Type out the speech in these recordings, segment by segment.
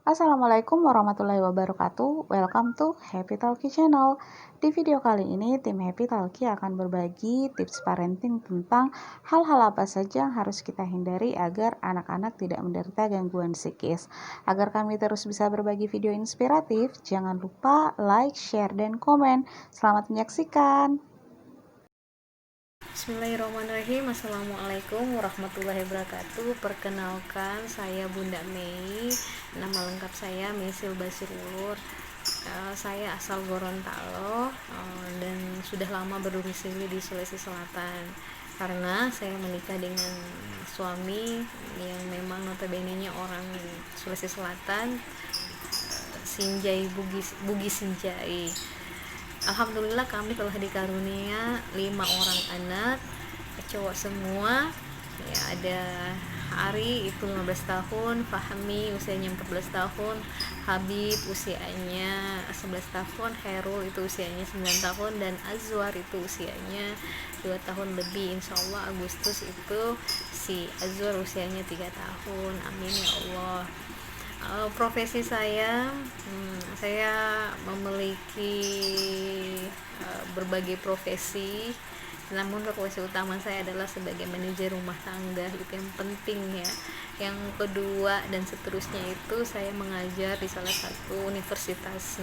Assalamualaikum warahmatullahi wabarakatuh. Welcome to Happy Talkie Channel. Di video kali ini, tim Happy Talkie akan berbagi tips parenting tentang hal-hal apa saja yang harus kita hindari agar anak-anak tidak menderita gangguan psikis. Agar kami terus bisa berbagi video inspiratif, jangan lupa like, share, dan komen. Selamat menyaksikan. Bismillahirrahmanirrahim. Assalamualaikum warahmatullahi wabarakatuh. Perkenalkan, saya Bunda Mei. Nama lengkap saya Mesil Basirulur. Saya asal Gorontalo dan sudah lama berdomisili di Sulawesi Selatan. Karena saya menikah dengan suami yang memang notabene-nya orang Sulawesi Selatan, Sinjai Bugis Sinjai. Alhamdulillah kami telah dikarunia 5 orang anak, cowok semua. Ya, ada Ari itu 15 tahun, Fahmi usianya 14 tahun, Habib usianya 11 tahun, Herul itu usianya 9 tahun, dan Azwar itu usianya 2 tahun lebih. Insya Allah Agustus itu si Azwar usianya 3 tahun. Amin ya Allah. Profesi saya memiliki berbagai profesi, namun profesi utama saya adalah sebagai manajer rumah tangga. Itu yang penting ya. Yang kedua dan seterusnya itu saya mengajar di salah satu universitas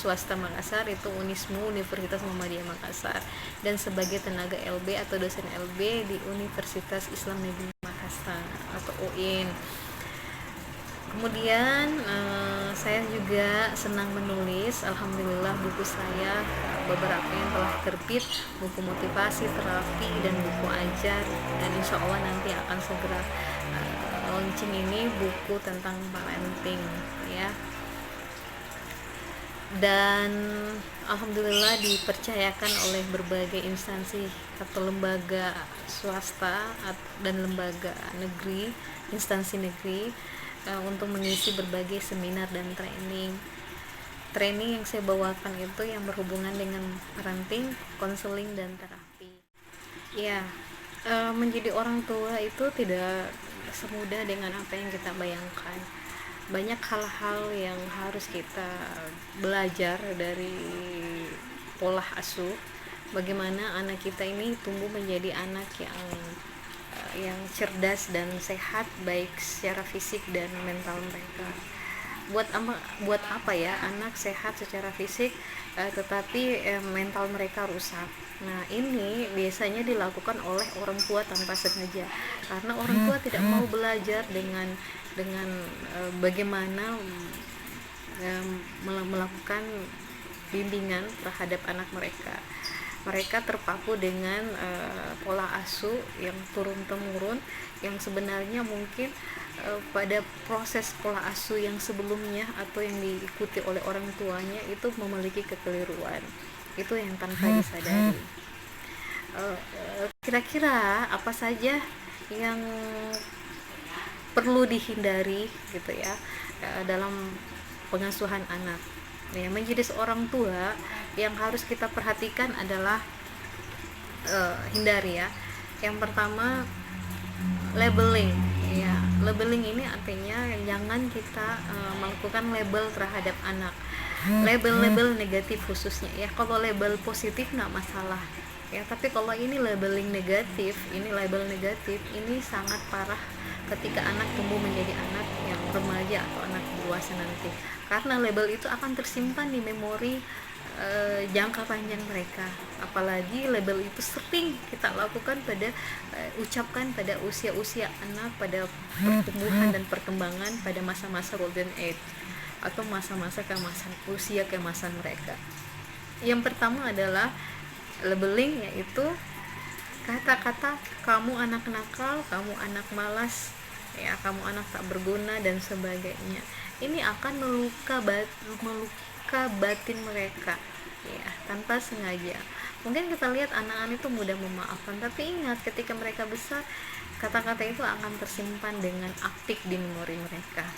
swasta Makassar, itu Unismu, Universitas Muhammadiyah Makassar, dan sebagai tenaga LB atau dosen LB di Universitas Islam Negeri Makassar atau UIN. Kemudian saya juga senang menulis. Alhamdulillah buku saya beberapa yang telah terbit, buku motivasi, terapi, dan buku ajar, dan insya Allah nanti akan segera launching ini buku tentang parenting ya. Dan alhamdulillah dipercayakan oleh berbagai instansi atau lembaga swasta dan lembaga negeri, instansi negeri, untuk mengisi berbagai seminar dan training yang saya bawakan itu yang berhubungan dengan parenting, konseling, dan terapi ya. Menjadi orang tua itu tidak semudah dengan apa yang kita bayangkan. Banyak hal-hal yang harus kita belajar dari pola asuh, bagaimana anak kita ini tumbuh menjadi anak yang cerdas dan sehat, baik secara fisik dan mental mereka. Buat apa ya anak sehat secara fisik tetapi mental mereka rusak. Nah, ini biasanya dilakukan oleh orang tua tanpa sengaja, karena orang tua tidak mau belajar dengan bagaimana melakukan bimbingan terhadap anak mereka. Mereka terpaku dengan pola asuh yang turun-temurun, yang sebenarnya mungkin pada proses pola asuh yang sebelumnya atau yang diikuti oleh orang tuanya itu memiliki kekeliruan. Itu yang tanpa disadari. Kira-kira apa saja yang perlu dihindari gitu ya dalam pengasuhan anak ya. Menjadi seorang tua yang harus kita perhatikan adalah hindari ya. Yang pertama, labeling ya. Labeling ini artinya jangan kita melakukan label terhadap anak, label negatif khususnya ya. Kalau label positif nggak masalah ya, tapi kalau ini label negatif ini sangat parah ketika anak tumbuh menjadi anak yang remaja atau anak dewasa nanti, karena label itu akan tersimpan di memori jangka panjang mereka. Apalagi label itu sering kita lakukan ucapkan pada usia-usia anak, pada pertumbuhan dan perkembangan, pada masa-masa golden age atau masa-masa keemasan mereka. Yang pertama adalah labeling, yaitu kata-kata kamu anak nakal, kamu anak malas ya, kamu anak tak berguna, dan sebagainya. Ini akan meluka batin mereka ya, tanpa sengaja. Mungkin kita lihat anak-anak itu mudah memaafkan, tapi ingat ketika mereka besar, kata-kata itu akan tersimpan dengan aktif di memori mereka.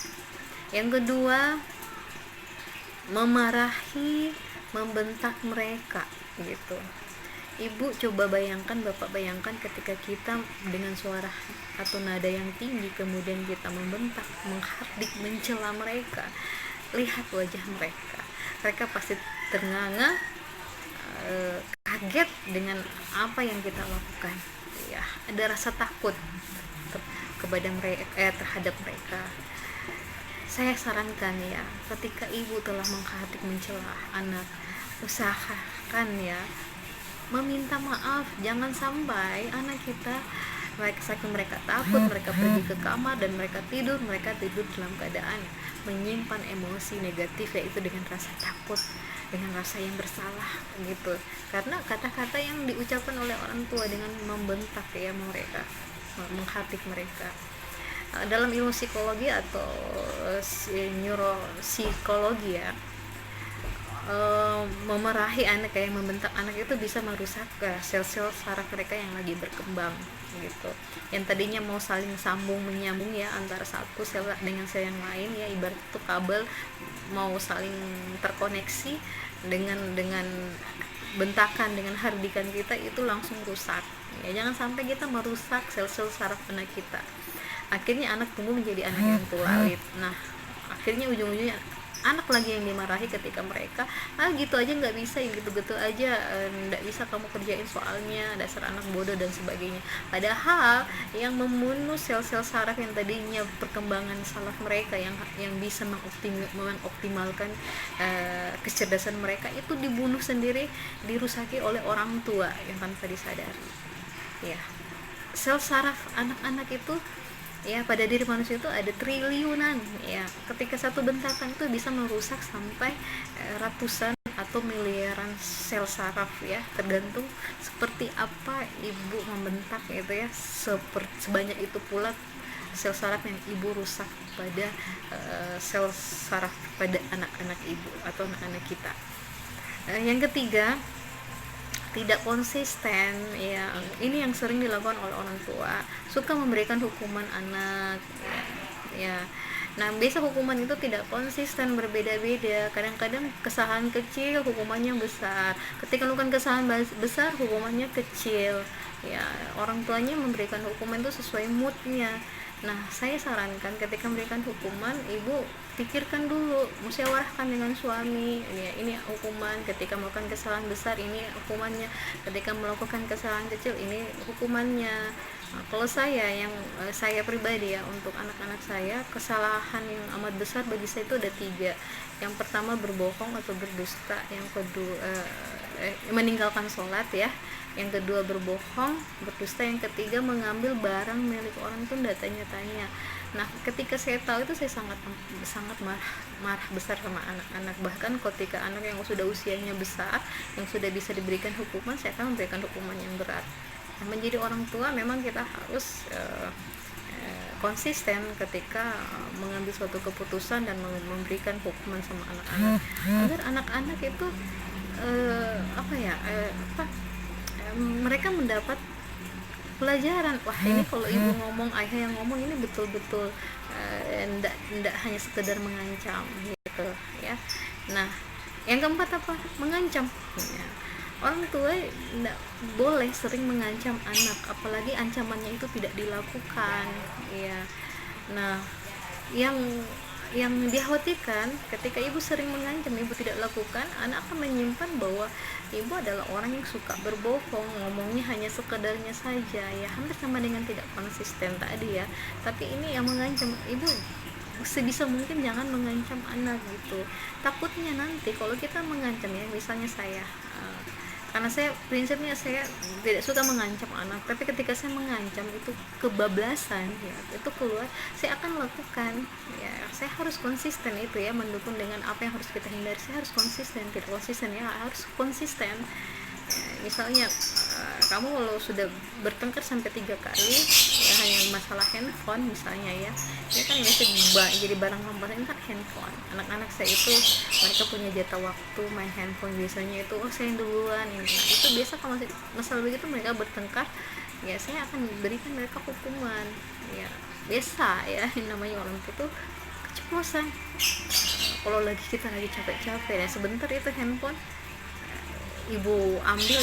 Yang kedua, memarahi, membentak mereka gitu Ibu coba bayangkan, bapak bayangkan ketika kita dengan suara atau nada yang tinggi kemudian kita membentak, menghardik, mencela mereka. Lihat wajah mereka, mereka pasti ternganga, kaget dengan apa yang kita lakukan. Ya, ada rasa takut kepada mereka, terhadap mereka. Saya sarankan ya, ketika ibu telah menghardik, mencela anak, usahakan ya meminta maaf. Jangan sampai anak kita, saking mereka takut, mereka pergi ke kamar dan mereka tidur dalam keadaan menyimpan emosi negatif, yaitu dengan rasa takut, dengan rasa yang bersalah gitu, karena kata-kata yang diucapkan oleh orang tua dengan membentak ya mereka, menghardik mereka. Dalam ilmu psikologi atau neuropsikologi ya, memarahi anak, kayak membentak anak itu bisa merusak sel-sel saraf mereka yang lagi berkembang gitu, yang tadinya mau saling sambung menyambung ya antara satu sel dengan sel yang lain ya, ibarat itu kabel mau saling terkoneksi, dengan bentakan, dengan hardikan kita itu langsung rusak ya. Jangan sampai kita merusak sel-sel saraf anak kita, akhirnya anak tumbuh menjadi anak yang tulalit. Nah, akhirnya ujung-ujungnya anak lagi yang dimarahi ketika mereka gitu aja nggak bisa, yang gitu-gitu aja nggak bisa kamu kerjain soalnya, dasar anak bodoh dan sebagainya. Padahal yang membunuh sel-sel saraf yang tadinya perkembangan saraf mereka yang bisa mengoptimalkan kecerdasan mereka itu dibunuh sendiri, dirusaki oleh orang tua yang tanpa disadari ya. Sel saraf anak-anak itu ya, pada diri manusia itu ada triliunan ya. Ketika satu bentakan itu bisa merusak sampai ratusan atau miliaran sel saraf ya, tergantung seperti apa ibu membentak gitu ya. Sebanyak itu pula sel saraf yang ibu rusak pada sel saraf pada anak-anak ibu atau anak-anak kita. Yang ketiga, tidak konsisten ya. Ini yang sering dilakukan oleh orang tua, suka memberikan hukuman anak ya. Nah, biasa hukuman itu tidak konsisten, berbeda-beda. Kadang-kadang kesalahan kecil hukumannya besar, ketika melakukan kesalahan besar hukumannya kecil ya. Orang tuanya memberikan hukuman itu sesuai moodnya. Nah, saya sarankan ketika memberikan hukuman, ibu pikirkan dulu, musyawarahkan dengan suami ya, ini hukuman ketika melakukan kesalahan besar, ini hukumannya ketika melakukan kesalahan kecil, ini hukumannya. Nah, kalau saya pribadi ya, untuk anak-anak saya, kesalahan yang amat besar bagi saya itu ada 3. Yang pertama berbohong atau berdusta, yang kedua meninggalkan sholat ya, yang kedua berbohong, berdusta, yang ketiga mengambil barang milik orang itu tidak tanya-tanya. Nah, ketika saya tahu itu, saya sangat marah besar sama anak-anak. Bahkan ketika anak yang sudah usianya besar, yang sudah bisa diberikan hukuman, saya akan memberikan hukuman yang berat. Nah, menjadi orang tua memang kita harus konsisten ketika mengambil suatu keputusan dan memberikan hukuman sama anak-anak, agar anak-anak itu mereka mendapat pelajaran. Wah, ini kalau ibu ngomong, ayah yang ngomong ini betul-betul ndak hanya sekedar mengancam gitu ya. Nah, yang keempat apa? Mengancam ya. Orang tua tidak boleh sering mengancam anak, apalagi ancamannya itu tidak dilakukan ya. Nah, yang dikhawatirkan ketika ibu sering mengancam, ibu tidak lakukan, anak akan menyimpan bahwa ibu adalah orang yang suka berbohong, ngomongnya hanya sekedarnya saja ya, hampir sama dengan tidak konsisten tadi ya. Tapi ini yang mengancam, ibu sebisa mungkin jangan mengancam anak gitu. Takutnya nanti kalau kita mengancam ya, misalnya saya karena saya prinsipnya saya tidak suka mengancam anak, tapi ketika saya mengancam itu kebablasan ya, itu keluar, saya akan lakukan ya. Saya harus konsisten itu ya, mendukung dengan apa yang harus kita hindari. Saya harus konsisten, tidak konsisten ya harus konsisten ya. Misalnya kamu kalau sudah bertengkar sampai 3 kali ya, hanya masalah handphone misalnya ya, ini kan biasa jadi barang rampasan, ini kan handphone. Anak-anak saya itu mereka punya jatah waktu main handphone, biasanya itu saya duluan ini. Nah, itu biasa kalau masalah begitu mereka bertengkar ya, saya akan berikan mereka hukuman ya. Biasa ya, yang namanya orang itu keceplosan. Kalau kita lagi capek-capek ya, sebentar itu handphone ibu ambil,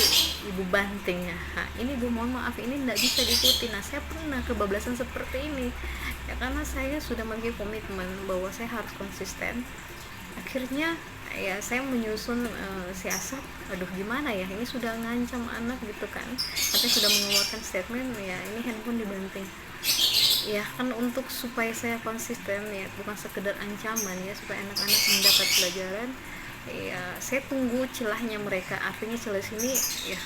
ibu banting ya. Nah, ini bu mohon maaf, ini tidak bisa diikuti. Nah, saya pernah kebablasan seperti ini ya, karena saya sudah memiliki komitmen bahwa saya harus konsisten. Akhirnya ya saya menyusun siasat, aduh gimana ya, ini sudah ngancam anak gitu kan, katanya sudah mengeluarkan statement ya, ini handphone dibanting ya kan, untuk supaya saya konsisten ya, bukan sekedar ancaman ya, supaya anak-anak mendapat pelajaran ya, saya tunggu celahnya mereka. Artinya celah sini ya,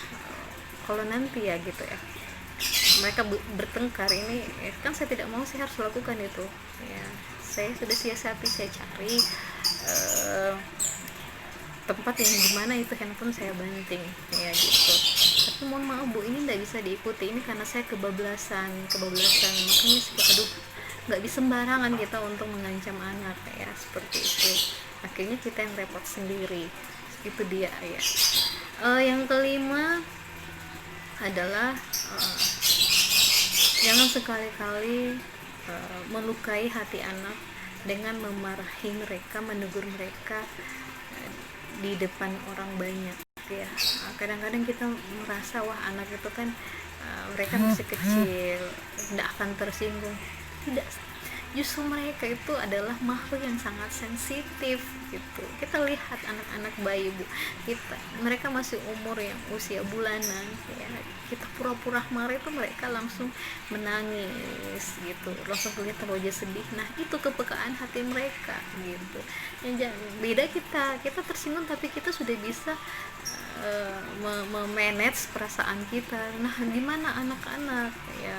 kalau nanti ya gitu ya mereka bertengkar ini ya, kan saya tidak mau, saya harus lakukan itu ya. Saya sudah siasati, saya cari tempat yang dimana itu handphone saya banting ya gitu. Tapi mohon maaf bu, ini tidak bisa diikuti, ini karena saya kebablasan. Makanya aduh, nggak bisa sembarangan kita untuk mengancam anak ya, seperti itu. Akhirnya kita yang repot sendiri, itu dia ya. Yang kelima adalah jangan sekali-kali melukai hati anak dengan memarahi mereka, menegur mereka di depan orang banyak ya. Kadang-kadang kita merasa wah anak itu kan mereka masih kecil, tidak akan tersinggung. Tidak, justru mereka itu adalah makhluk yang sangat sensitif gitu. Kita lihat anak-anak bayi bu, mereka masih umur yang usia bulanan ya, kita pura-pura marah itu mereka langsung menangis gitu, langsung kelihatan wajah sedih. Nah itu kepekaan hati mereka gitu. Yang beda kita tersinggung tapi kita sudah bisa memanage perasaan kita. Nah gimana anak-anak ya,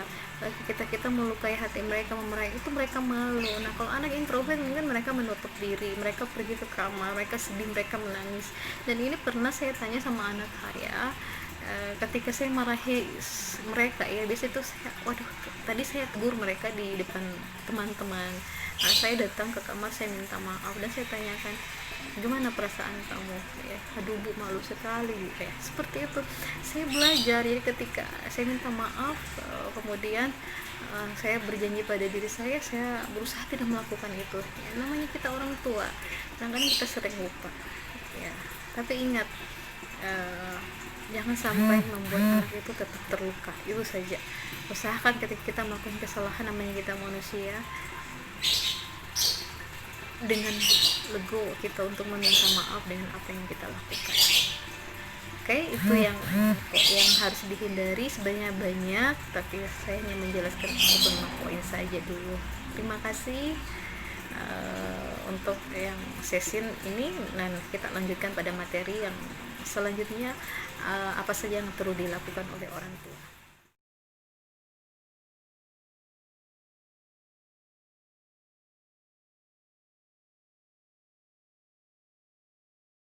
kita melukai hati mereka, memarahi itu, mereka malu. Nah kalau anak introvert mungkin mereka menutup diri, mereka pergi ke kamar, mereka sedih, mereka menangis. Dan ini pernah saya tanya sama anak saya ketika saya marahi mereka ya, biasanya itu saya, waduh tadi saya tegur mereka di depan teman-teman. Nah, saya datang ke kamar, saya minta maaf dan saya tanyakan gimana perasaan kamu ya, aduh bu malu sekali ya, seperti itu. Saya belajar, jadi ketika saya minta maaf kemudian saya berjanji pada diri saya berusaha tidak melakukan itu ya, namanya kita orang tua, kadang-kadang kita sering lupa ya. Tapi ingat, jangan sampai membuat anak itu tetap terluka, itu saja. Usahakan ketika kita melakukan kesalahan, namanya kita manusia, dengan legowo kita untuk meminta maaf dengan apa yang kita lakukan. Oke, itu yang harus dihindari. Sebenarnya banyak, tapi saya hanya menjelaskan 5 poin saja dulu. Terima kasih untuk yang sesi ini, dan kita lanjutkan pada materi yang selanjutnya, apa saja yang perlu dilakukan oleh orang tua.